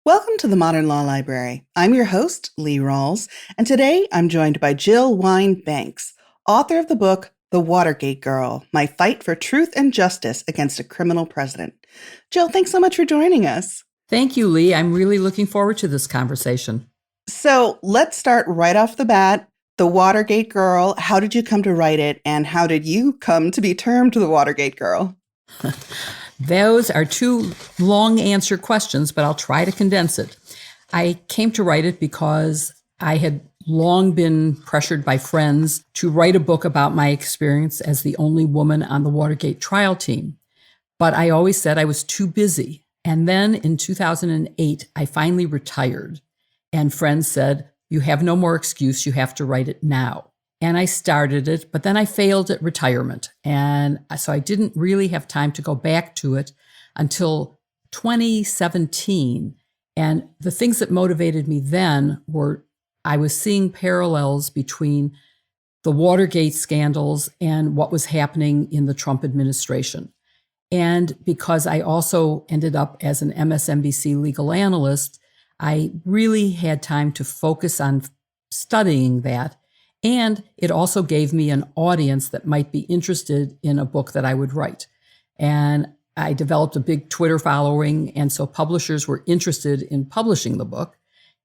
Welcome to the Modern Law Library. I'm your host, Lee Rawls, and today I'm joined by Jill Wine Banks, author of the book, The Watergate Girl, My Fight for Truth and Justice Against a Criminal President. Jill, thanks so much for joining us. Thank you, Lee. I'm really looking forward to this conversation. So let's start right off the bat. The Watergate Girl, how did you come to write it, and how did you come to be termed the Watergate Girl? Those are two long answer questions, but I'll try to condense it. I came to write it because I had long been pressured by friends to write a book about my experience as the only woman on the Watergate trial team. But I always said I was too busy. And then in 2008, I finally retired. And friends said, "You have no more excuse. You have to write it now." And I started it, but then I failed at retirement. And so I didn't really have time to go back to it until 2017. And the things that motivated me then were I was seeing parallels between the Watergate scandals and what was happening in the Trump administration. And because I also ended up as an MSNBC legal analyst, I really had time to focus on studying that. And it also gave me an audience that might be interested in a book that I would write. And I developed a big Twitter following, and so publishers were interested in publishing the book.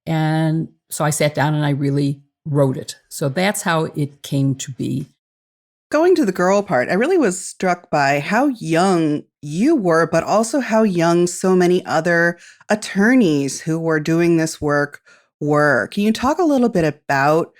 And so I sat down and I really wrote it. So that's how it came to be. Going to the girl part, I really was struck by how young you were, but also how young so many other attorneys who were doing this work were. Can you talk a little bit about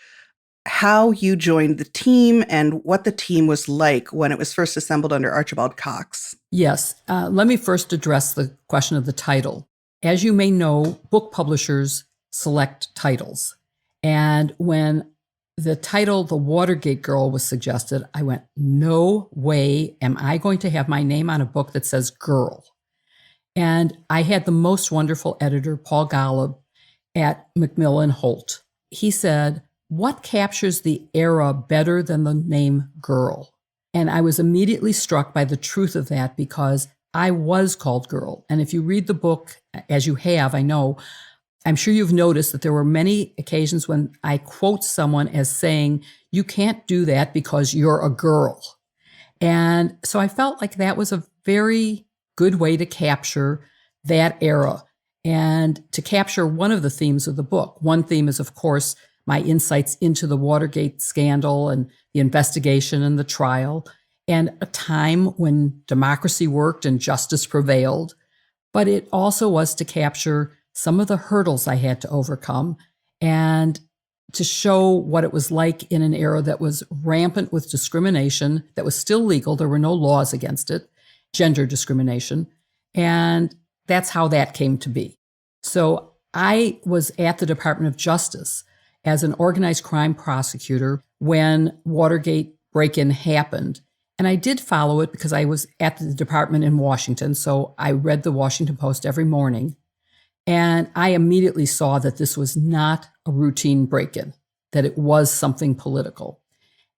how you joined the team and what the team was like when it was first assembled under Archibald Cox? Yes. Let me first address the question of the title. As you may know, book publishers select titles. And when the title, The Watergate Girl, was suggested, I went, no way am I going to have my name on a book that says girl. And I had the most wonderful editor, Paul Golub, at Macmillan Holt. He said, "What captures the era better than the name girl?" And I was immediately struck by the truth of that because I was called girl. And if you read the book, as you have, I know, I'm sure you've noticed that there were many occasions when I quote someone as saying, "You can't do that because you're a girl." And so I felt like that was a very good way to capture that era and to capture one of the themes of the book. One theme is, of course, my insights into the Watergate scandal and the investigation and the trial, and a time when democracy worked and justice prevailed. But it also was to capture some of the hurdles I had to overcome and to show what it was like in an era that was rampant with discrimination, that was still legal. There were no laws against it, gender discrimination. And that's how that came to be. So I was at the Department of Justice as an organized crime prosecutor when Watergate break-in happened. And I did follow it because I was at the department in Washington, so I read the Washington Post every morning. And I immediately saw that this was not a routine break-in, that it was something political.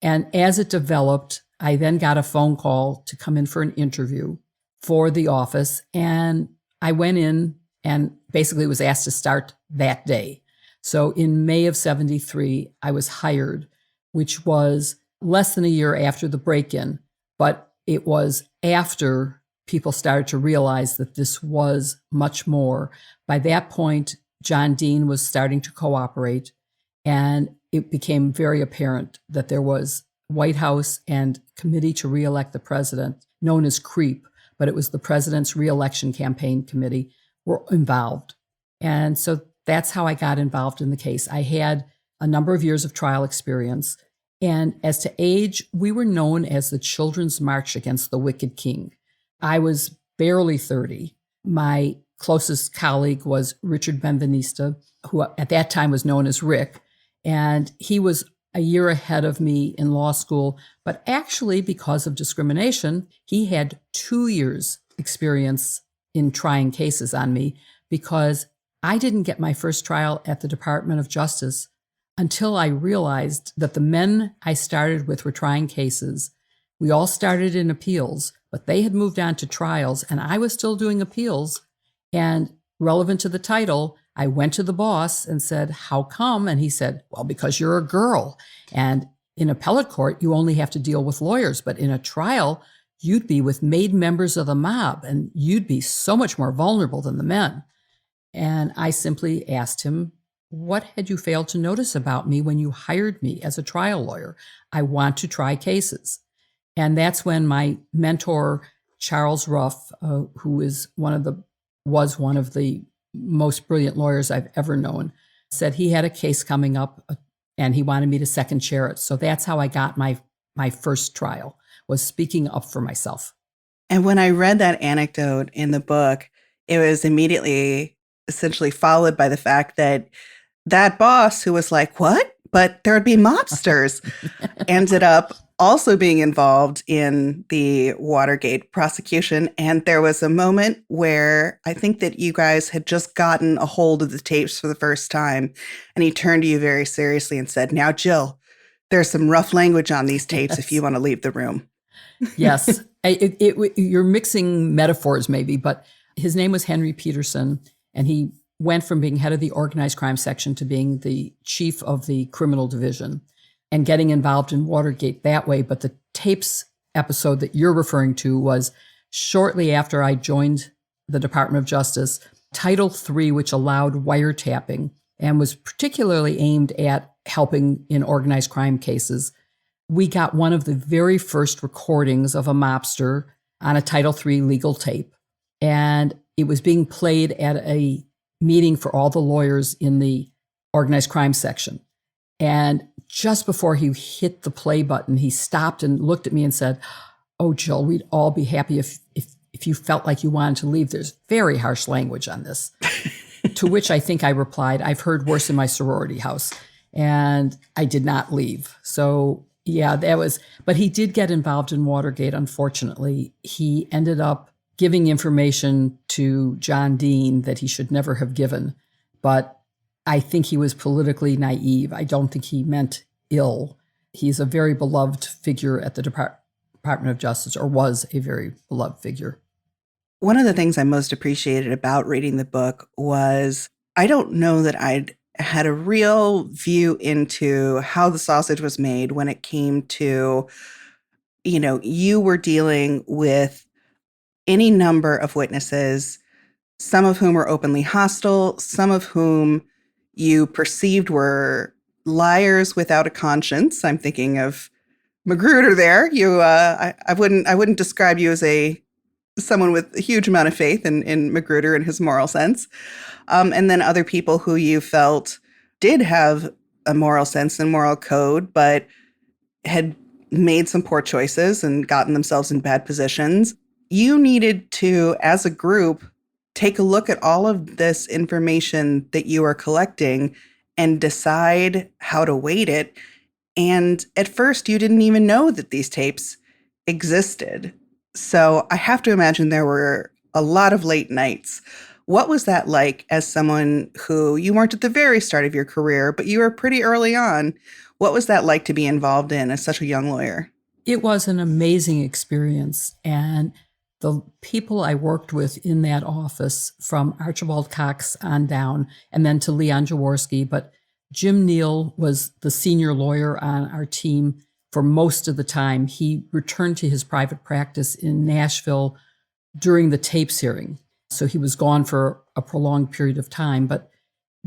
And as it developed, I then got a phone call to come in for an interview for the office. And I went in and basically was asked to start that day. So in May of 73, I was hired, which was less than a year after the break-in, but it was after people started to realize that this was much more. By that point, John Dean was starting to cooperate, and it became very apparent that there was White House and Committee to Reelect the President, known as CREEP, but it was the President's Reelection Campaign Committee, were involved. And so that's how I got involved in the case. I had a number of years of trial experience. And as to age, we were known as the Children's March Against the Wicked King. I was barely 30. My closest colleague was Richard Benveniste, who at that time was known as Rick. And he was a year ahead of me in law school. But actually, because of discrimination, he had 2 years experience in trying cases on me because I didn't get my first trial at the Department of Justice until I realized that the men I started with were trying cases. We all started in appeals, but they had moved on to trials, and I was still doing appeals. And relevant to the title, I went to the boss and said, how come? And he said, well, because you're a girl. And in appellate court, you only have to deal with lawyers. But in a trial, you'd be with made members of the mob, and you'd be so much more vulnerable than the men. And I simply asked him, what had you failed to notice about me when you hired me as a trial lawyer? I want to try cases. And that's when my mentor, Charles Ruff, who was one of the most brilliant lawyers I've ever known, said he had a case coming up and he wanted me to second chair it. So that's how I got my first trial, was speaking up for myself. And when I read that anecdote in the book, it was immediately essentially followed by the fact that that boss who was like, what? But there would be mobsters, ended up also being involved in the Watergate prosecution. And there was a moment where I think that you guys had just gotten a hold of the tapes for the first time. And he turned to you very seriously and said, now, Jill, there's some rough language on these tapes if you want to leave the room. Yes. You're mixing metaphors maybe, but his name was Henry Peterson, and he went from being head of the organized crime section to being the chief of the criminal division and getting involved in Watergate that way. But the tapes episode that you're referring to was shortly after I joined the Department of Justice, Title III, which allowed wiretapping and was particularly aimed at helping in organized crime cases. We got one of the very first recordings of a mobster on a Title III legal tape, and it was being played at a meeting for all the lawyers in the organized crime section. And just before he hit the play button, he stopped and looked at me and said, oh, Jill, we'd all be happy if you felt like you wanted to leave. There's very harsh language on this. To which I think I replied, I've heard worse in my sorority house. And I did not leave. So yeah, but he did get involved in Watergate, unfortunately. He ended up giving information to John Dean that he should never have given. But I think he was politically naive. I don't think he meant ill. He's a very beloved figure at the Department of Justice, or was a very beloved figure. One of the things I most appreciated about reading the book was I don't know that I'd had a real view into how the sausage was made when it came to, you were dealing with any number of witnesses, some of whom were openly hostile, some of whom you perceived were liars without a conscience. I'm thinking of Magruder there. I wouldn't describe you as someone with a huge amount of faith in Magruder and his moral sense. And then other people who you felt did have a moral sense and moral code, but had made some poor choices and gotten themselves in bad positions. You needed to, as a group, take a look at all of this information that you are collecting and decide how to weight it. And at first, you didn't even know that these tapes existed. So I have to imagine there were a lot of late nights. What was that like as someone who, you weren't at the very start of your career, but you were pretty early on? What was that like to be involved in as such a young lawyer? It was an amazing experience. And the people I worked with in that office, from Archibald Cox on down, and then to Leon Jaworski, but Jim Neal was the senior lawyer on our team for most of the time. He returned to his private practice in Nashville during the tapes hearing. So he was gone for a prolonged period of time. But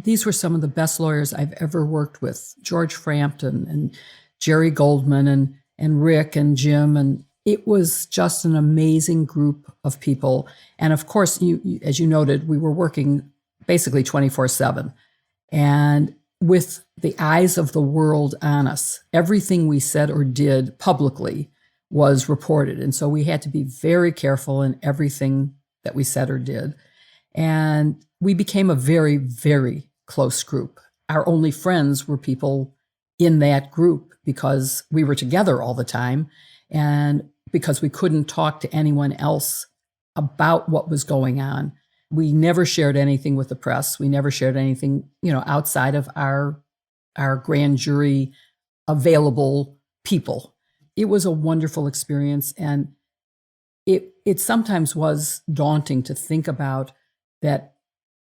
these were some of the best lawyers I've ever worked with. George Frampton and Jerry Goldman and Rick and Jim. And it was just an amazing group of people. And of course, as you noted, we were working basically 24/7. And with the eyes of the world on us, everything we said or did publicly was reported. And so we had to be very careful in everything that we said or did. And we became a very, very close group. Our only friends were people in that group because we were together all the time and because we couldn't talk to anyone else about what was going on. We never shared anything with the press. We never shared anything, outside of our grand jury available people. It was a wonderful experience. And it sometimes was daunting to think about that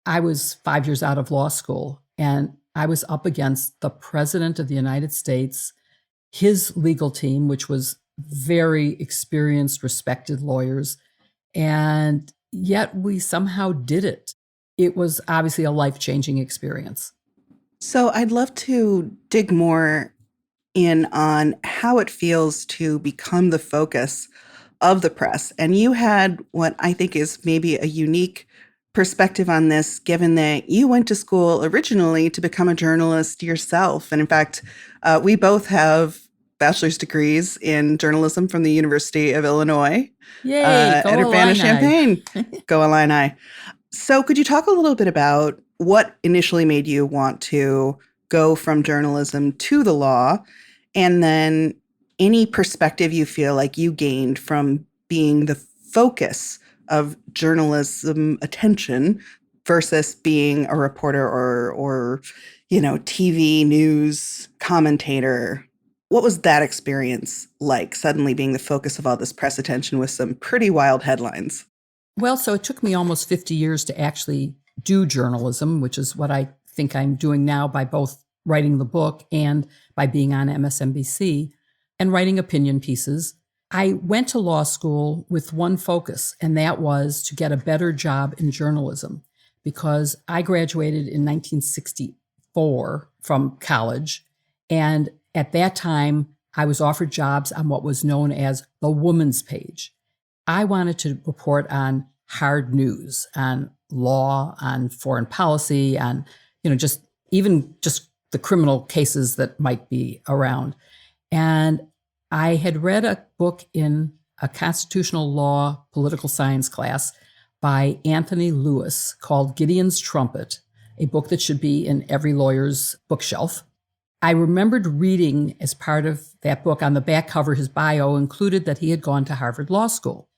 I was 5 years out of law school, and I was up against the President of the United States, his legal team, which was very experienced, respected lawyers. And yet we somehow did it. It was obviously a life-changing experience. So I'd love to dig more in on how it feels to become the focus of the press. And you had what I think is maybe a unique perspective on this, given that you went to school originally to become a journalist yourself. And in fact, we both have bachelor's degrees in journalism from the University of Illinois Yay, go at Illini. Urbana-Champaign. Go Illini. So could you talk a little bit about what initially made you want to go from journalism to the law, and then any perspective you feel like you gained from being the focus of journalism attention versus being a reporter or TV news commentator? What was that experience like, suddenly being the focus of all this press attention with some pretty wild headlines? Well, so it took me almost 50 years to actually do journalism, which is what I think I'm doing now by both writing the book and by being on MSNBC and writing opinion pieces. I went to law school with one focus, and that was to get a better job in journalism, because I graduated in 1964 from college. And at that time, I was offered jobs on what was known as the woman's page. I wanted to report on hard news, on law, on foreign policy, on, just the criminal cases that might be around. And I had read a book in a constitutional law political science class by Anthony Lewis called Gideon's Trumpet, a book that should be in every lawyer's bookshelf. I remembered reading as part of that book, on the back cover, his bio included that he had gone to Harvard Law School.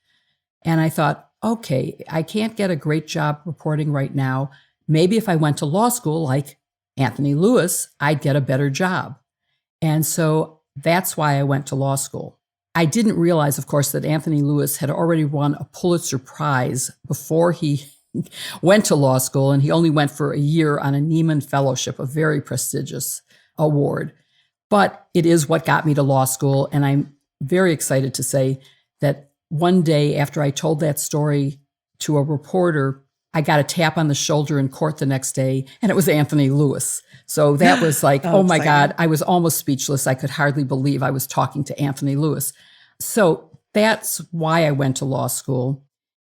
And I thought, okay, I can't get a great job reporting right now. Maybe if I went to law school like Anthony Lewis, I'd get a better job. And so that's why I went to law school. I didn't realize, of course, that Anthony Lewis had already won a Pulitzer Prize before he went to law school, and he only went for a year on a Nieman Fellowship, a very prestigious award. But it is what got me to law school, and I'm very excited to say that one day after I told that story to a reporter, I got a tap on the shoulder in court the next day, and it was Anthony Lewis. So that was like, oh my God, I was almost speechless. I could hardly believe I was talking to Anthony Lewis. So that's why I went to law school.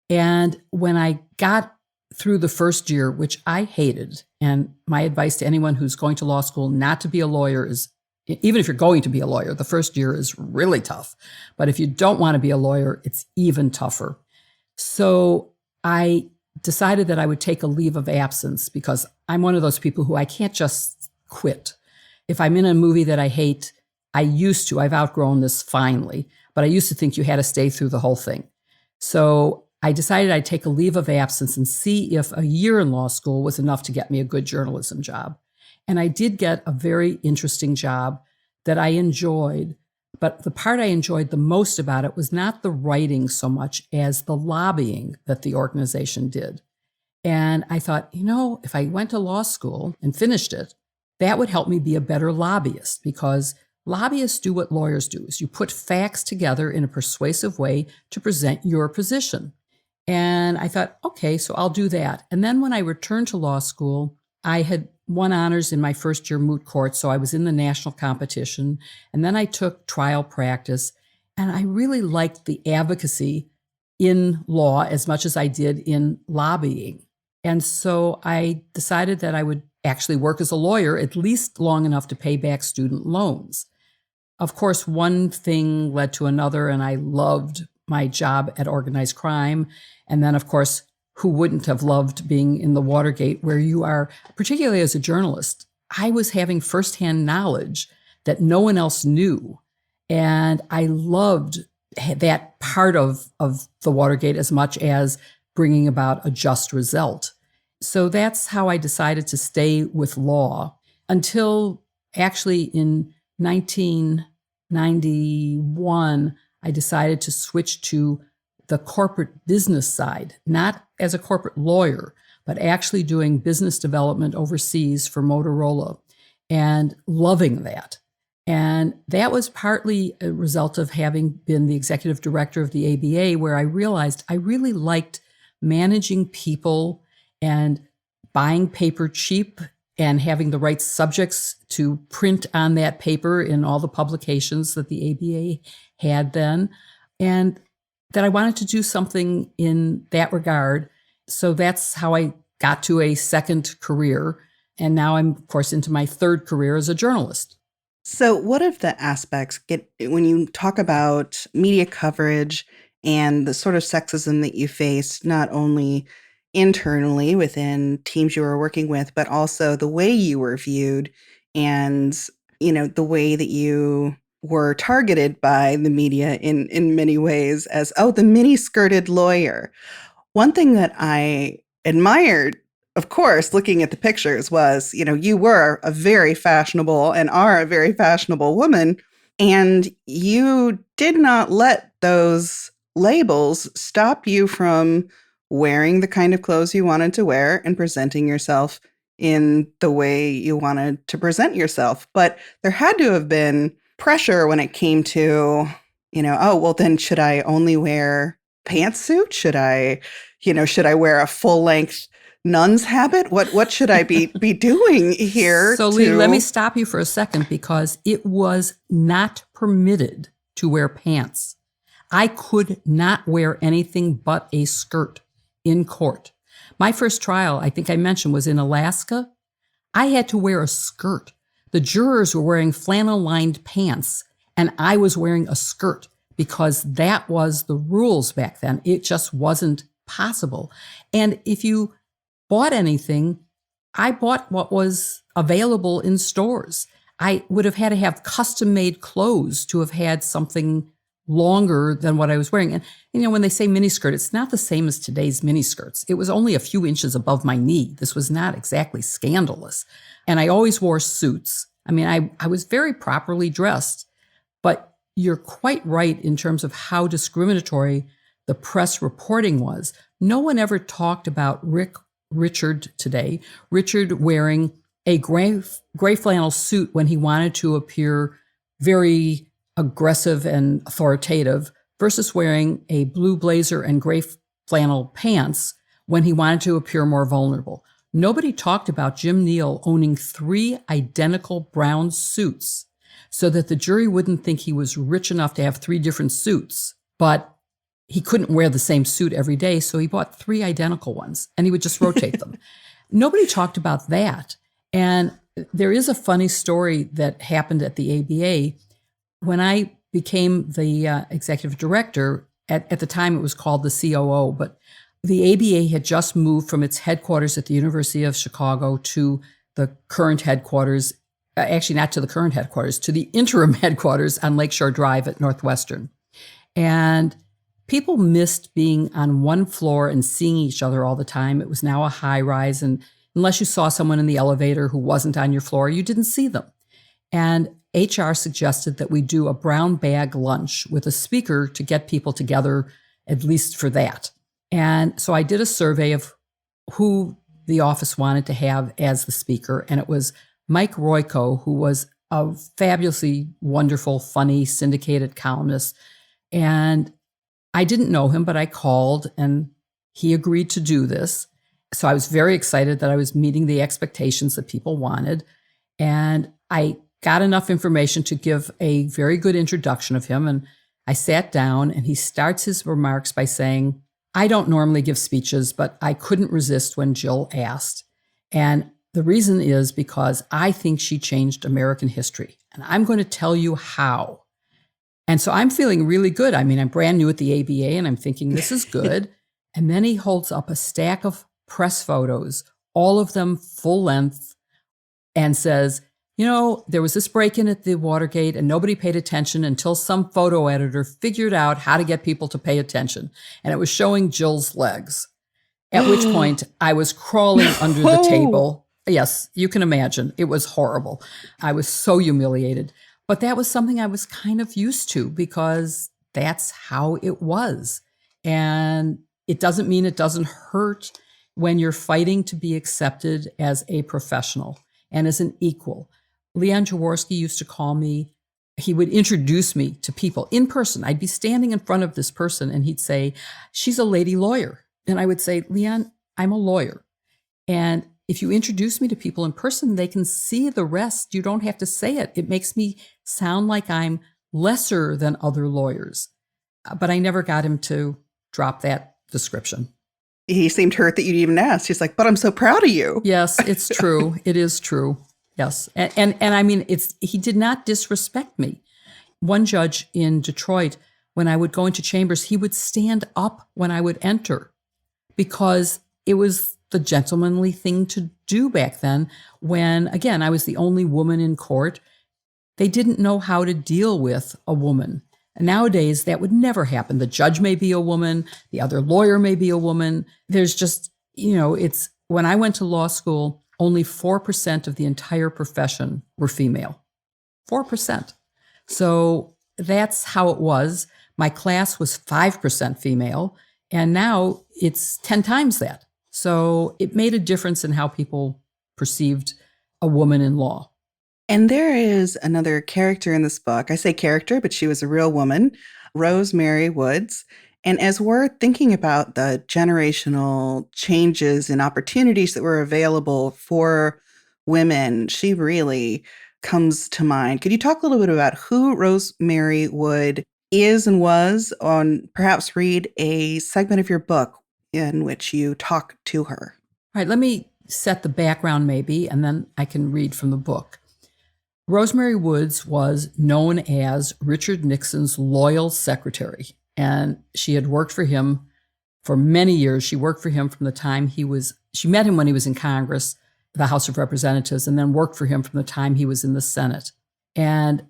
And when I got through the first year, which I hated, and my advice to anyone who's going to law school not to be a lawyer is, even if you're going to be a lawyer, the first year is really tough. But if you don't want to be a lawyer, it's even tougher. So I decided that I would take a leave of absence, because I'm one of those people who I can't just quit. If I'm in a movie that I hate, I've outgrown this finally, but I used to think you had to stay through the whole thing. So I decided I'd take a leave of absence and see if a year in law school was enough to get me a good journalism job. And I did get a very interesting job that I enjoyed. But the part I enjoyed the most about it was not the writing so much as the lobbying that the organization did. And I thought, if I went to law school and finished it, that would help me be a better lobbyist, because lobbyists do what lawyers do, is you put facts together in a persuasive way to present your position. And I thought, okay, so I'll do that. And then when I returned to law school, I had won honors in my first year moot court, so I was in the national competition. And then I took trial practice, and I really liked the advocacy in law as much as I did in lobbying. And so I decided that I would actually work as a lawyer, at least long enough to pay back student loans. Of course, one thing led to another, and I loved my job at organized crime. And then, of course, who wouldn't have loved being in the Watergate, where you are, particularly as a journalist, I was having firsthand knowledge that no one else knew. And I loved that part of the Watergate as much as bringing about a just result. So that's how I decided to stay with law until actually in 1991, I decided to switch to the corporate business side, not as a corporate lawyer, but actually doing business development overseas for Motorola and loving that. And that was partly a result of having been the executive director of the ABA, where I realized I really liked managing people and buying paper cheap and having the right subjects to print on that paper in all the publications that the ABA had then. And that I wanted to do something in that regard. So that's how I got to a second career. And now I'm, of course, into my third career as a journalist. So, what if the aspects get when you talk about media coverage and the sort of sexism that you faced, not only internally within teams you were working with, but also the way you were viewed and, the way that you were targeted by the media in many ways as, oh, the mini-skirted lawyer. One thing that I admired, of course, looking at the pictures was, you were a very fashionable and are a very fashionable woman, and you did not let those labels stop you from wearing the kind of clothes you wanted to wear and presenting yourself in the way you wanted to present yourself. But there had to have been pressure when it came to, oh, well, then should I only wear pantsuit? Should I wear a full length nun's habit? What should I be doing here? So, Lee, let me stop you for a second, because it was not permitted to wear pants. I could not wear anything but a skirt in court. My first trial, I think I mentioned, was in Alaska. I had to wear a skirt. The jurors were wearing flannel-lined pants, and I was wearing a skirt because that was the rules back then. It just wasn't possible. And if you bought anything, I bought what was available in stores. I would have had to have custom-made clothes to have had something longer than what I was wearing. And, when they say miniskirt, it's not the same as today's miniskirts. It was only a few inches above my knee. This was not exactly scandalous. And I always wore suits. I mean, I was very properly dressed, but you're quite right in terms of how discriminatory the press reporting was. No one ever talked about Richard today. Richard wearing a gray flannel suit when he wanted to appear very aggressive and authoritative versus wearing a blue blazer and gray flannel pants when he wanted to appear more vulnerable. Nobody talked about Jim Neal owning 3 identical brown suits so that the jury wouldn't think he was rich enough to have 3 different suits, but he couldn't wear the same suit every day, so he bought 3 identical ones, and he would just rotate them. Nobody talked about that. And there is a funny story that happened at the ABA. When I became the executive director, at the time it was called the COO, but the ABA had just moved from its headquarters at the University of Chicago to the current headquarters, actually not to the current headquarters, to the interim headquarters on Lakeshore Drive at Northwestern. And people missed being on one floor and seeing each other all the time. It was now a high rise, and unless you saw someone in the elevator who wasn't on your floor, you didn't see them. And HR suggested that we do a brown bag lunch with a speaker to get people together, at least for that. And so I did a survey of who the office wanted to have as the speaker, and it was Mike Royko, who was a fabulously wonderful, funny, syndicated columnist. And I didn't know him, but I called and he agreed to do this. So I was very excited that I was meeting the expectations that people wanted. And I got enough information to give a very good introduction of him. And I sat down and he starts his remarks by saying, I don't normally give speeches, but I couldn't resist when Jill asked. And the reason is because I think she changed American history. And I'm going to tell you how. And so I'm feeling really good. I mean, I'm brand new at the ABA and I'm thinking this is good. And then he holds up a stack of press photos, all of them full length, and says, there was this break-in at the Watergate and nobody paid attention until some photo editor figured out how to get people to pay attention. And it was showing Jill's legs, at which point I was crawling under the table. Yes, you can imagine. It was horrible. I was so humiliated. But that was something I was kind of used to because that's how it was. And it doesn't mean it doesn't hurt. when you're fighting to be accepted as a professional and as an equal. Leon Jaworski used to call me, he would introduce me to people in person. I'd be standing in front of this person and he'd say, she's a lady lawyer. And I would say, Leon, I'm a lawyer. And if you introduce me to people in person, they can see the rest. You don't have to say it. It makes me sound like I'm lesser than other lawyers. But I never got him to drop that description. He seemed hurt that you'd even asked. He's like, but I'm so proud of you. Yes, it's true. It is true. Yes. And I mean, he did not disrespect me. One judge in Detroit, when I would go into chambers, he would stand up when I would enter because it was the gentlemanly thing to do back then when, again, I was the only woman in court. They didn't know how to deal with a woman. And nowadays, that would never happen. The judge may be a woman. The other lawyer may be a woman. There's just, it's when I went to law school, only 4% of the entire profession were female. 4%. So that's how it was. My class was 5% female, and now it's 10 times that. So it made a difference in how people perceived a woman in law. And there is another character in this book. I say character, but she was a real woman, Rosemary Woods. And as we're thinking about the generational changes and opportunities that were available for women, she really comes to mind. Could you talk a little bit about who Rosemary Wood is and was, on perhaps read a segment of your book in which you talk to her? All right, let me set the background maybe, and then I can read from the book. Rosemary Woods was known as Richard Nixon's loyal secretary, and she had worked for him for many years. She worked for him from the time she met him when he was in Congress, the House of Representatives, and then worked for him from the time he was in the Senate. And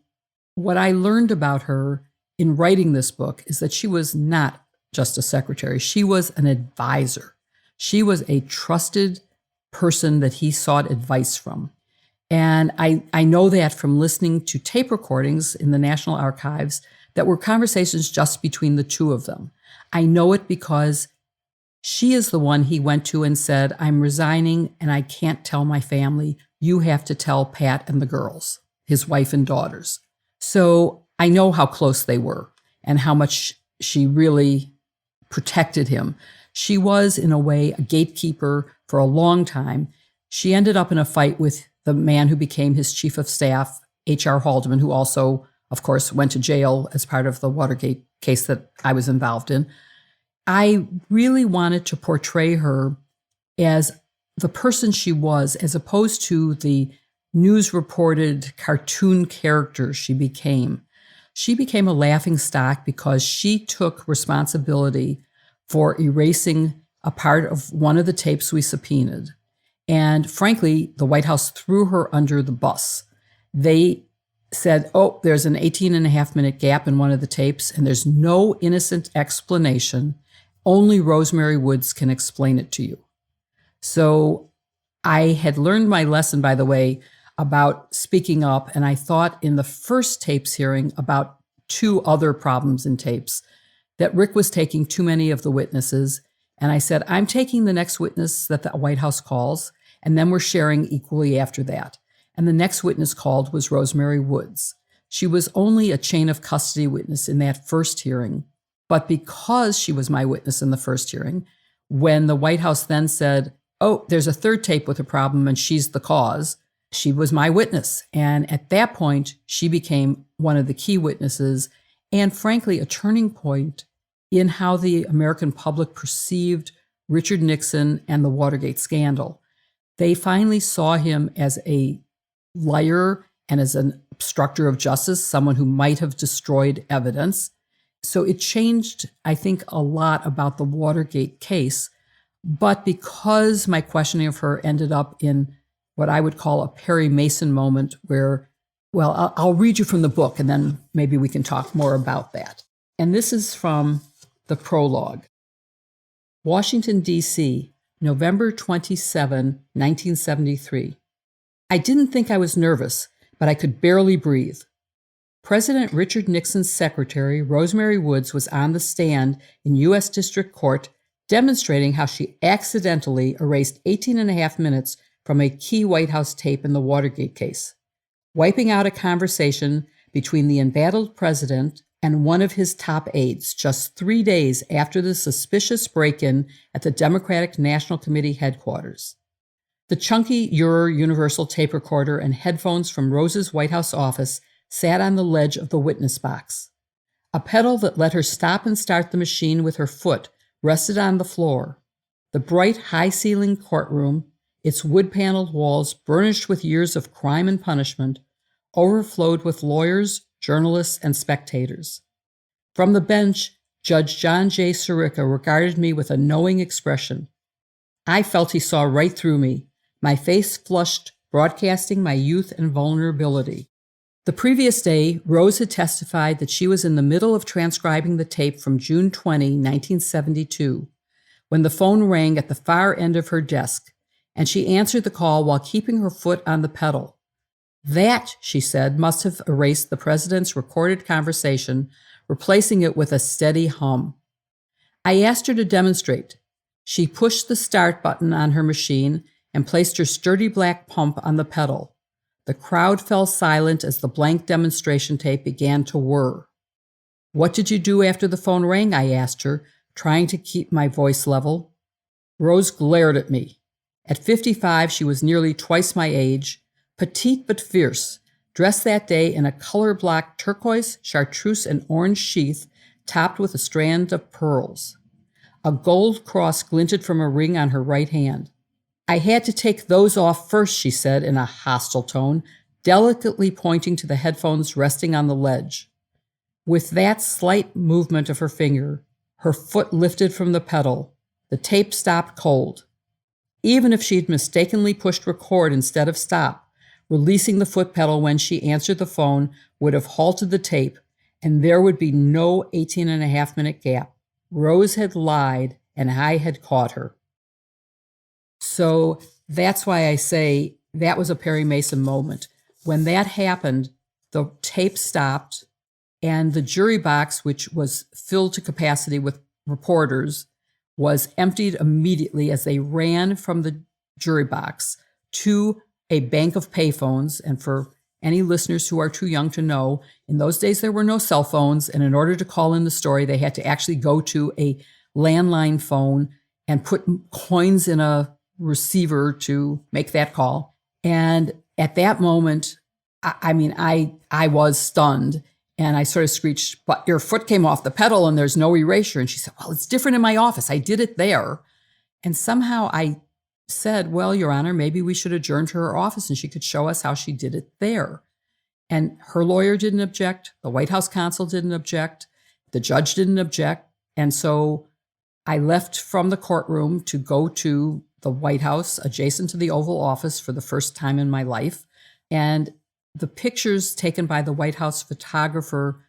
what I learned about her in writing this book is that she was not just a secretary. She was an advisor. She was a trusted person that he sought advice from. And I know that from listening to tape recordings in the National Archives that were conversations just between the two of them. I know it because she is the one he went to and said, I'm resigning and I can't tell my family. You have to tell Pat and the girls, his wife and daughters. So I know how close they were and how much she really protected him. She was, in a way, a gatekeeper for a long time. She ended up in a fight with the man who became his chief of staff, H.R. Haldeman, who also, of course, went to jail as part of the Watergate case that I was involved in. I really wanted to portray her as the person she was, as opposed to the news-reported cartoon character she became. She became a laughingstock because she took responsibility for erasing a part of one of the tapes we subpoenaed. And frankly, the White House threw her under the bus. They said, there's an 18-and-a-half-minute gap in one of the tapes, and there's no innocent explanation. Only Rosemary Woods can explain it to you. So I had learned my lesson, by the way, about speaking up, and I thought in the first tapes hearing about two other problems in tapes, that Rick was taking too many of the witnesses. And I said, I'm taking the next witness that the White House calls, and then we're sharing equally after that. And the next witness called was Rosemary Woods. She was only a chain of custody witness in that first hearing. But because she was my witness in the first hearing, when the White House then said, there's a third tape with a problem and she's the cause, she was my witness. And at that point, she became one of the key witnesses and, frankly, a turning point in how the American public perceived Richard Nixon and the Watergate scandal. They finally saw him as a liar and as an obstructor of justice, someone who might have destroyed evidence. So it changed, I think, a lot about the Watergate case. But because my questioning of her ended up in what I would call a Perry Mason moment where, I'll read you from the book and then maybe we can talk more about that. And this is from the prologue. Washington, D.C., November 27, 1973. I didn't think I was nervous, but I could barely breathe. President Richard Nixon's secretary, Rosemary Woods, was on the stand in U.S. District Court demonstrating how she accidentally erased 18 and a half minutes from a key White House tape in the Watergate case, wiping out a conversation between the embattled president and one of his top aides just 3 days after the suspicious break-in at the Democratic National Committee headquarters. The chunky Universal tape recorder and headphones from Rose's White House office sat on the ledge of the witness box. A pedal that let her stop and start the machine with her foot rested on the floor. The bright, high-ceilinged courtroom, its wood-paneled walls burnished with years of crime and punishment, overflowed with lawyers, journalists, and spectators. From the bench, Judge John J. Sirica regarded me with a knowing expression. I felt he saw right through me, my face flushed, broadcasting my youth and vulnerability. The previous day, Rose had testified that she was in the middle of transcribing the tape from June 20, 1972, when the phone rang at the far end of her desk, and she answered the call while keeping her foot on the pedal. That, she said, must have erased the president's recorded conversation, replacing it with a steady hum. I asked her to demonstrate. She pushed the start button on her machine and placed her sturdy black pump on the pedal. The crowd fell silent as the blank demonstration tape began to whir. What did you do after the phone rang? I asked her, trying to keep my voice level. Rose glared at me. At 55, she was nearly twice my age, petite but fierce, dressed that day in a color-blocked turquoise, chartreuse, and orange sheath topped with a strand of pearls. A gold cross glinted from a ring on her right hand. I had to take those off first, she said in a hostile tone, delicately pointing to the headphones resting on the ledge. With that slight movement of her finger, her foot lifted from the pedal. The tape stopped cold. Even if she'd mistakenly pushed record instead of stop, releasing the foot pedal when she answered the phone would have halted the tape, and there would be no 18-and-a-half-minute gap. Rose had lied, and I had caught her. So that's why I say that was a Perry Mason moment. When that happened, the tape stopped, and the jury box, which was filled to capacity with reporters, was emptied immediately as they ran from the jury box to a bank of payphones. And for any listeners who are too young to know, in those days there were no cell phones, and in order to call in the story, they had to actually go to a landline phone and put coins in a receiver to make that call. And at that moment, I was stunned, and I sort of screeched, "But your foot came off the pedal and there's no erasure." And she said, "Well, it's different in my office. I did it there." And somehow I said, "Well, Your Honor, maybe we should adjourn to her office and she could show us how she did it there." And her lawyer didn't object. The White House counsel didn't object. The judge didn't object. And so I left from the courtroom to go to the White House adjacent to the Oval Office for the first time in my life. And the pictures taken by the White House photographer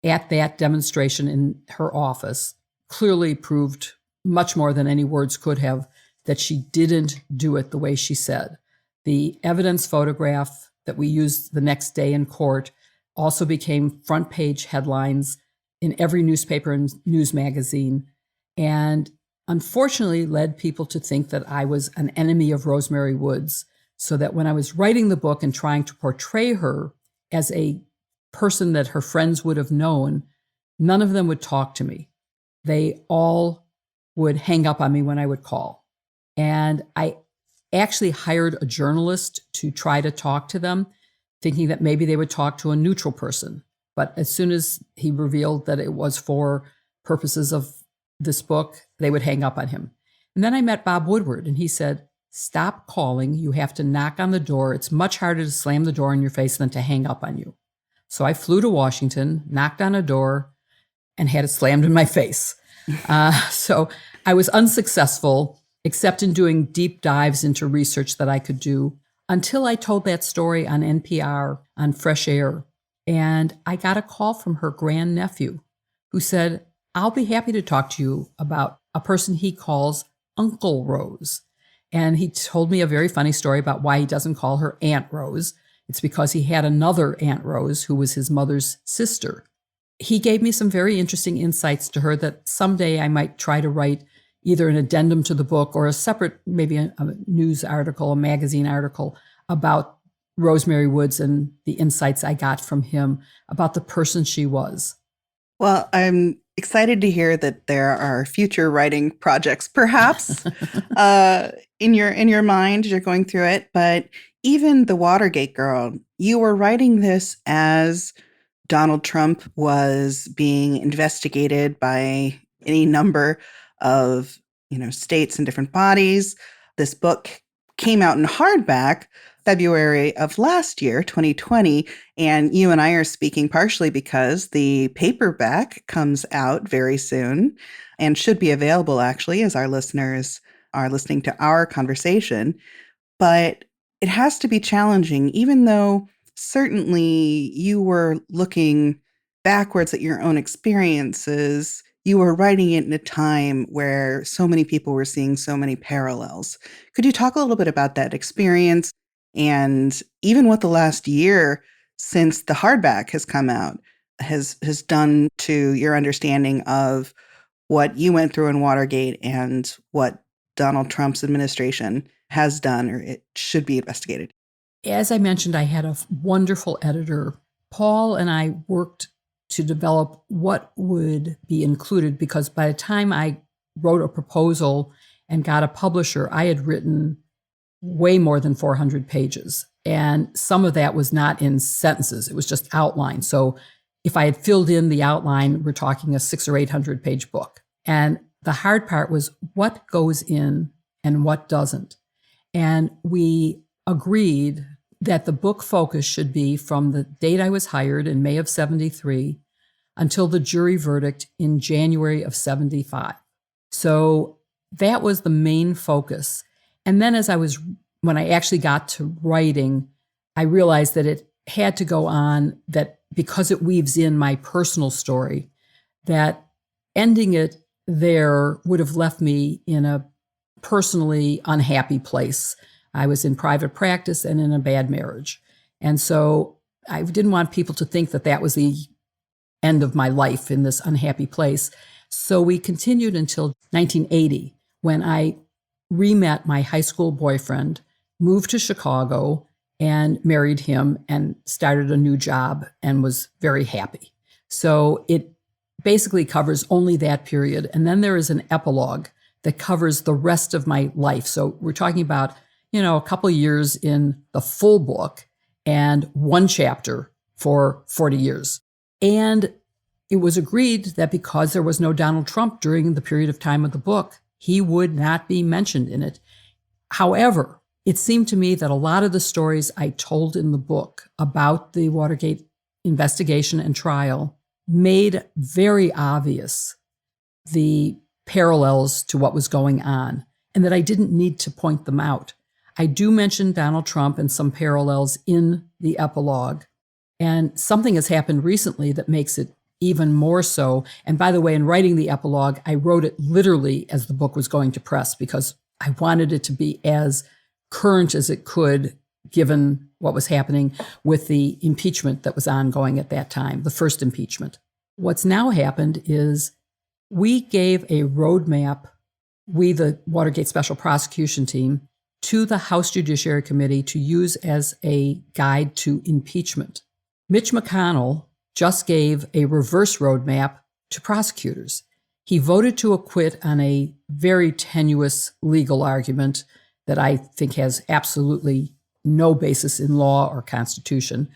at that demonstration in her office clearly proved much more than any words could have that she didn't do it the way she said. The evidence photograph that we used the next day in court also became front page headlines in every newspaper and news magazine, and unfortunately led people to think that I was an enemy of Rosemary Woods, so that when I was writing the book and trying to portray her as a person that her friends would have known, none of them would talk to me. They all would hang up on me when I would call. And I actually hired a journalist to try to talk to them, thinking that maybe they would talk to a neutral person. But as soon as he revealed that it was for purposes of this book, they would hang up on him. And then I met Bob Woodward, and he said, "Stop calling. You have to knock on the door. It's much harder to slam the door in your face than to hang up on you." So I flew to Washington, knocked on a door, and had it slammed in my face. So I was unsuccessful, except in doing deep dives into research that I could do, until I told that story on NPR on Fresh Air. And I got a call from her grandnephew who said, "I'll be happy to talk to you about a person he calls Uncle Rose." And he told me a very funny story about why he doesn't call her Aunt Rose. It's because he had another Aunt Rose who was his mother's sister. He gave me some very interesting insights to her that someday I might try to write either an addendum to the book or a separate, maybe a news article, a magazine article about Rosemary Woods and the insights I got from him about the person she was. Well, I'm excited to hear that there are future writing projects, perhaps, in your mind as you're going through it. But even the Watergate Girl, you were writing this as Donald Trump was being investigated by any number of, states and different bodies. This book came out in hardback February of last year, 2020, and you and I are speaking partially because the paperback comes out very soon and should be available actually as our listeners are listening to our conversation. But it has to be challenging, even though certainly you were looking backwards at your own experiences. You were writing it in a time where so many people were seeing so many parallels. Could you talk a little bit about that experience and even what the last year since the hardback has come out has done to your understanding of what you went through in Watergate and what Donald Trump's administration has done or it should be investigated? As I mentioned, I had a wonderful editor. Paul and I worked to develop what would be included because by the time I wrote a proposal and got a publisher, I had written way more than 400 pages. And some of that was not in sentences. It was just outline. So if I had filled in the outline, we're talking a 600 or 800 page book. And the hard part was what goes in and what doesn't. And we agreed that the book focus should be from the date I was hired in May of 73 until the jury verdict in January of 75. So that was the main focus. And then when I actually got to writing, I realized that it had to go on, that because it weaves in my personal story, that ending it there would have left me in a personally unhappy place. I was in private practice and in a bad marriage. And so I didn't want people to think that that was the end of my life in this unhappy place. So we continued until 1980, when I re-met my high school boyfriend, moved to Chicago and married him and started a new job and was very happy. So it basically covers only that period. And then there is an epilogue that covers the rest of my life. So we're talking about, a couple of years in the full book and one chapter for 40 years. And it was agreed that because there was no Donald Trump during the period of time of the book, he would not be mentioned in it. However, it seemed to me that a lot of the stories I told in the book about the Watergate investigation and trial made very obvious the parallels to what was going on, and that I didn't need to point them out. I do mention Donald Trump and some parallels in the epilogue, and something has happened recently that makes it even more so. And by the way, in writing the epilogue, I wrote it literally as the book was going to press because I wanted it to be as current as it could, given what was happening with the impeachment that was ongoing at that time, the first impeachment. What's now happened is we gave a roadmap, we, the Watergate Special Prosecution Team, to the House Judiciary Committee to use as a guide to impeachment. Mitch McConnell just gave a reverse roadmap to prosecutors. He voted to acquit on a very tenuous legal argument that I think has absolutely no basis in law or constitution,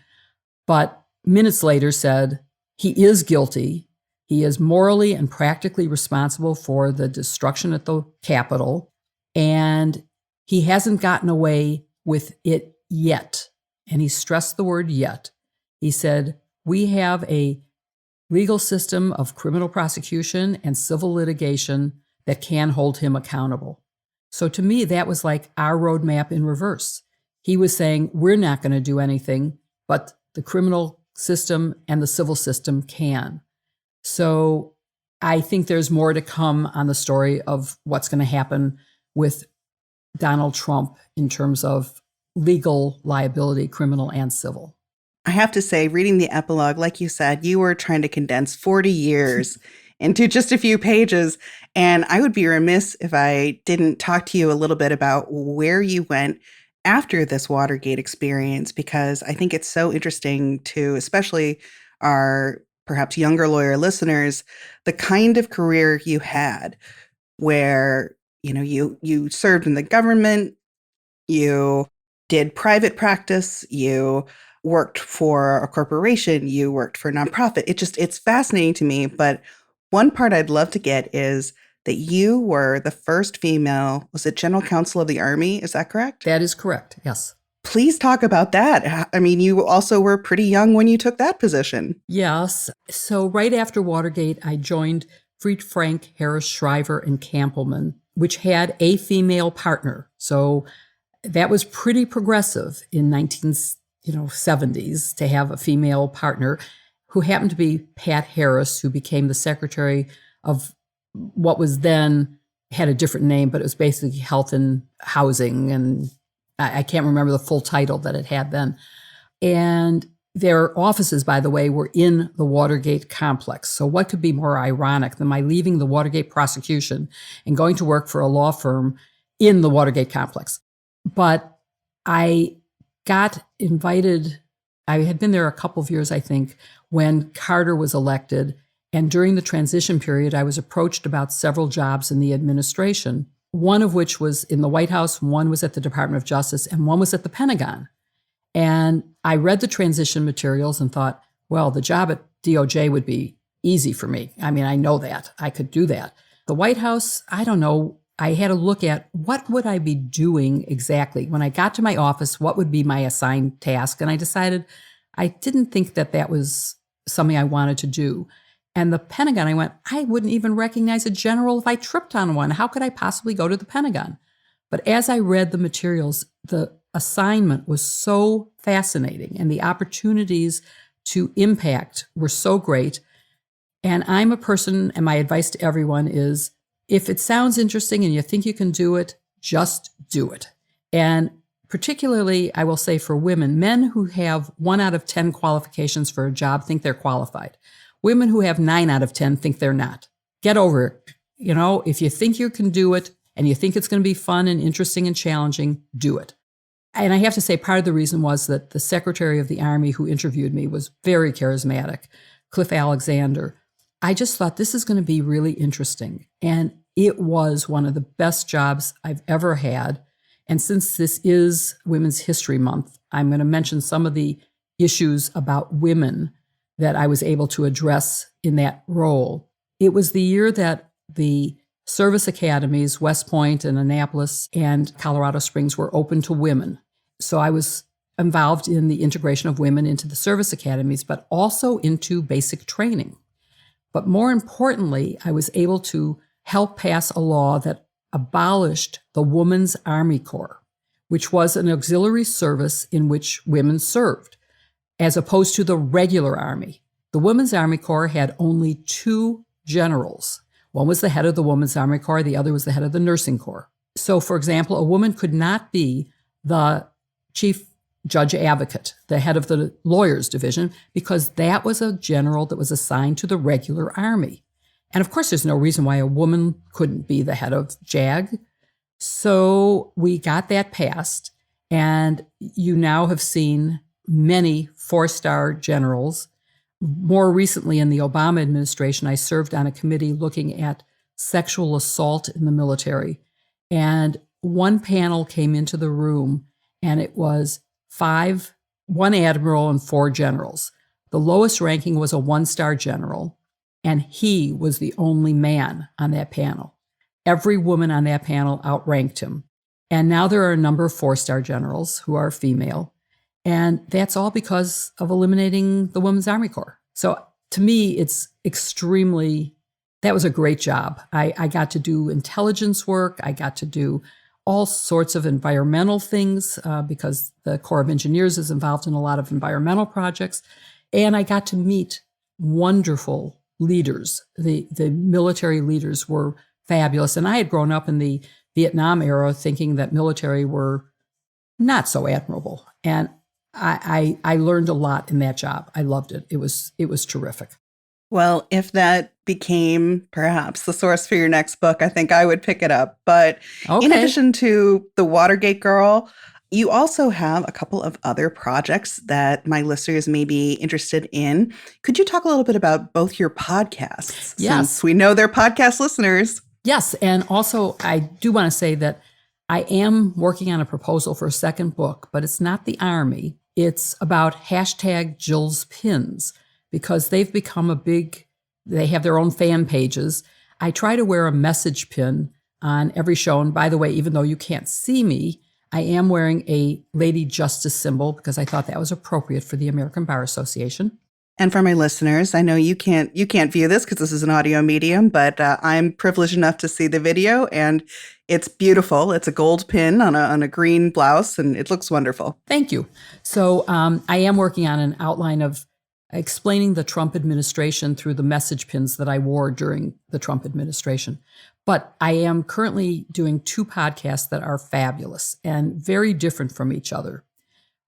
but minutes later said he is guilty. He is morally and practically responsible for the destruction at the Capitol, and he hasn't gotten away with it yet. And he stressed the word yet. He said, we have a legal system of criminal prosecution and civil litigation that can hold him accountable. So to me, that was like our roadmap in reverse. He was saying, we're not going to do anything, but the criminal system and the civil system can. So I think there's more to come on the story of what's going to happen with Donald Trump in terms of legal liability, criminal and civil. I have to say, reading the epilogue, like you said, you were trying to condense 40 years into just a few pages. And I would be remiss if I didn't talk to you a little bit about where you went after this Watergate experience, because I think it's so interesting to, especially our perhaps younger lawyer listeners, the kind of career you had where, you served in the government, you did private practice, you worked for a corporation, you worked for a nonprofit. It's fascinating to me. But one part I'd love to get is that you were the first female, was it General Counsel of the Army? Is that correct? That is correct. Yes. Please talk about that. I mean, you also were pretty young when you took that position. Yes. So right after Watergate, I joined Fried Frank, Harris, Shriver, and Campbellman, which had a female partner. So that was pretty progressive in 1970s to have a female partner who happened to be Pat Harris, who became the secretary of what was then had a different name, but it was basically health and housing. And I can't remember the full title that it had then. And their offices, by the way, were in the Watergate complex. So what could be more ironic than my leaving the Watergate prosecution and going to work for a law firm in the Watergate complex? But I got invited. I had been there a couple of years, I think, when Carter was elected. And during the transition period, I was approached about several jobs in the administration, one of which was in the White House, one was at the Department of Justice, and one was at the Pentagon. And I read the transition materials and thought, well, the job at DOJ would be easy for me. I mean, I know that. I could do that. The White House, I don't know. I had to look at what would I be doing exactly. When I got to my office, what would be my assigned task? And I decided I didn't think that that was something I wanted to do. And the Pentagon, I went, I wouldn't even recognize a general if I tripped on one. How could I possibly go to the Pentagon? But as I read the materials, the assignment was so fascinating and the opportunities to impact were so great. And I'm a person, and my advice to everyone is, if it sounds interesting and you think you can do it, just do it. And particularly, I will say for women, men who have 1 out of 10 qualifications for a job think they're qualified. Women who have 9 out of 10 think they're not. Get over it. If you think you can do it and you think it's going to be fun and interesting and challenging, do it. And I have to say, part of the reason was that the Secretary of the Army who interviewed me was very charismatic, Cliff Alexander. I just thought this is going to be really interesting. And it was one of the best jobs I've ever had. And since this is Women's History Month, I'm going to mention some of the issues about women that I was able to address in that role. It was the year that the service academies, West Point and Annapolis and Colorado Springs, were open to women. So I was involved in the integration of women into the service academies, but also into basic training. But more importantly, I was able to help pass a law that abolished the Women's Army Corps, which was an auxiliary service in which women served, as opposed to the regular Army. The Women's Army Corps had only 2 generals. One was the head of the Women's Army Corps, the other was the head of the Nursing Corps. So, for example, a woman could not be the chief judge advocate, the head of the lawyers division, because that was a general that was assigned to the regular Army. And of course, there's no reason why a woman couldn't be the head of JAG. So we got that passed, and you now have seen many 4-star generals. More recently, in the Obama administration, I served on a committee looking at sexual assault in the military. And one panel came into the room, and it was 1 admiral and 4 generals. The lowest ranking was a 1-star general, and he was the only man on that panel. Every woman on that panel outranked him. And now there are a number of 4-star generals who are female. And that's all because of eliminating the Women's Army Corps. So to me, it's that was a great job. I got to do intelligence work. I got to do all sorts of environmental things because the Corps of Engineers is involved in a lot of environmental projects. And I got to meet wonderful leaders. The military leaders were fabulous. And I had grown up in the Vietnam era thinking that military were not so admirable. And I learned a lot in that job. I loved it. It was terrific. Well, if that became perhaps the source for your next book, I think I would pick it up. But in Okay. addition to The Watergate Girl, you also have a couple of other projects that my listeners may be interested in. Could you talk a little bit about both your podcasts, since Yes. we know they're podcast listeners? Yes. And also, I do want to say that I am working on a proposal for a second book, but it's not the Army. It's about hashtag Jill's pins, because they've become they have their own fan pages. I try to wear a message pin on every show. And by the way, even though you can't see me, I am wearing a Lady Justice symbol because I thought that was appropriate for the American Bar Association. And for my listeners, I know you can't view this because this is an audio medium, but I'm privileged enough to see the video, and it's beautiful. It's a gold pin on a green blouse, and it looks wonderful. Thank you. So I am working on an outline of explaining the Trump administration through the message pins that I wore during the Trump administration. But I am currently doing two podcasts that are fabulous and very different from each other.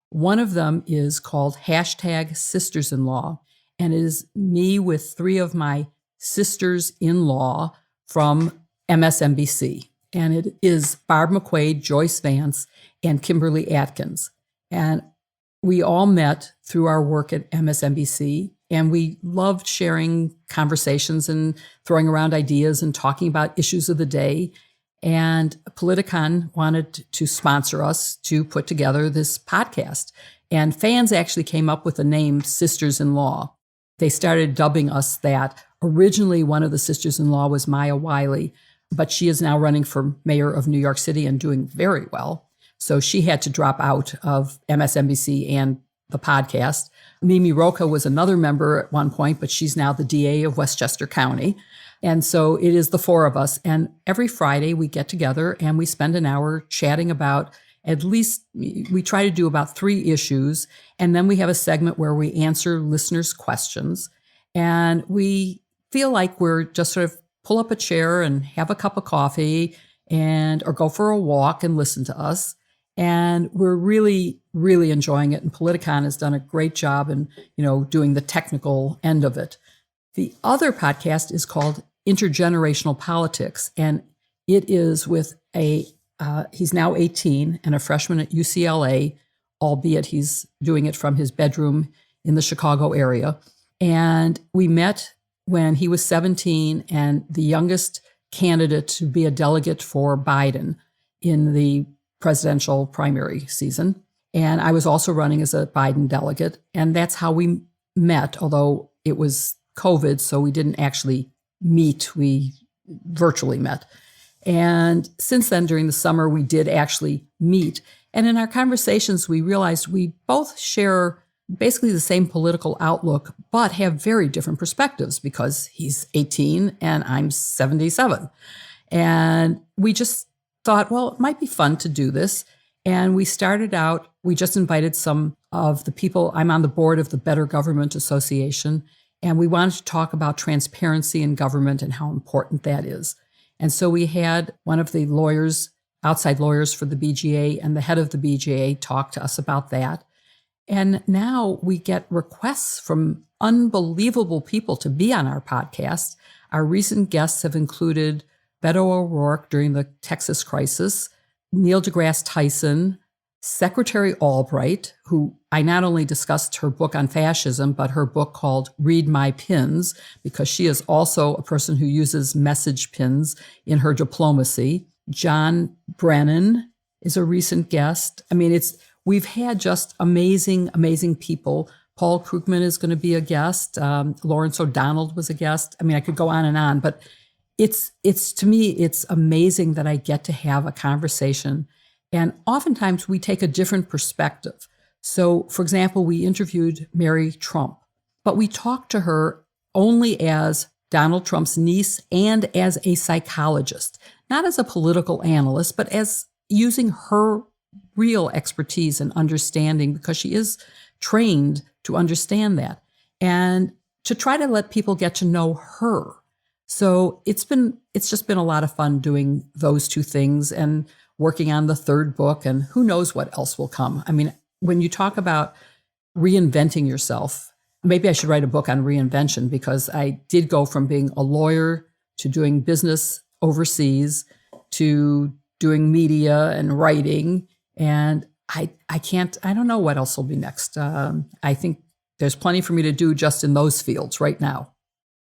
One of them is called hashtag Sisters-in-Law, and it is me with three of my sisters-in-law from MSNBC. And it is Barb McQuaid, Joyce Vance, and Kimberly Atkins. And we all met through our work at MSNBC, and we loved sharing conversations and throwing around ideas and talking about issues of the day. And Politicon wanted to sponsor us to put together this podcast. And fans actually came up with the name Sisters-in-Law. They started dubbing us that. Originally, one of the sisters-in-law was Maya Wiley, but she is now running for mayor of New York City and doing very well. So she had to drop out of MSNBC and the podcast. Mimi Rocha was another member at one point, but she's now the DA of Westchester County. And so it is the four of us. And every Friday we get together and we spend an hour chatting about, at least we try to do about 3 issues. And then we have a segment where we answer listeners' questions. And we feel like we're just sort of pull up a chair and have a cup of coffee or go for a walk and listen to us. And we're really, really enjoying it. And Politicon has done a great job in, doing the technical end of it. The other podcast is called Intergenerational Politics. And it is with he's now 18 and a freshman at UCLA, albeit he's doing it from his bedroom in the Chicago area. And we met when he was 17 and the youngest candidate to be a delegate for Biden in the presidential primary season. And I was also running as a Biden delegate. And that's how we met, although it was COVID, so we didn't actually meet. We virtually met. And since then, during the summer, we did actually meet. And in our conversations, we realized we both share basically the same political outlook, but have very different perspectives because he's 18 and I'm 77. And we just thought, well, it might be fun to do this. And we started out, we just invited some of the people. I'm on the board of the Better Government Association, and we wanted to talk about transparency in government and how important that is. And so we had one of the lawyers, outside lawyers for the BGA, and the head of the BGA talk to us about that. And now we get requests from unbelievable people to be on our podcast. Our recent guests have included Beto O'Rourke during the Texas crisis, Neil deGrasse Tyson, Secretary Albright, who I not only discussed her book on fascism, but her book called Read My Pins, because she is also a person who uses message pins in her diplomacy. John Brennan is a recent guest. I mean, we've had just amazing, amazing people. Paul Krugman is going to be a guest. Lawrence O'Donnell was a guest. I mean, I could go on, but it's to me, it's amazing that I get to have a conversation. And oftentimes we take a different perspective. So, for example, we interviewed Mary Trump, but we talked to her only as Donald Trump's niece and as a psychologist, not as a political analyst, but as using her real expertise and understanding, because she is trained to understand that, and to try to let people get to know her. So it's just been a lot of fun doing those two things and working on the third book, and who knows what else will come. I mean, when you talk about reinventing yourself, maybe I should write a book on reinvention, because I did go from being a lawyer to doing business overseas to doing media and writing. And I don't know what else will be next. I think there's plenty for me to do just in those fields right now.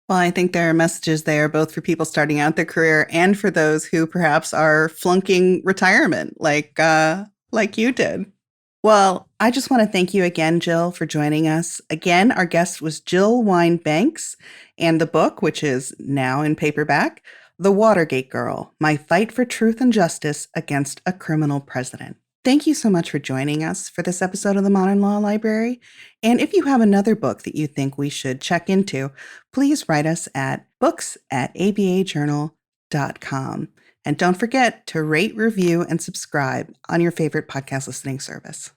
Well, I think there are messages there both for people starting out their career and for those who perhaps are flunking retirement like you did. Well, I just want to thank you again, Jill, for joining us. Again, our guest was Jill Wine Banks, and the book, which is now in paperback, The Watergate Girl, My Fight for Truth and Justice Against a Criminal President. Thank you so much for joining us for this episode of the Modern Law Library. And if you have another book that you think we should check into, please write us at books@abajournal.com. And don't forget to rate, review, and subscribe on your favorite podcast listening service.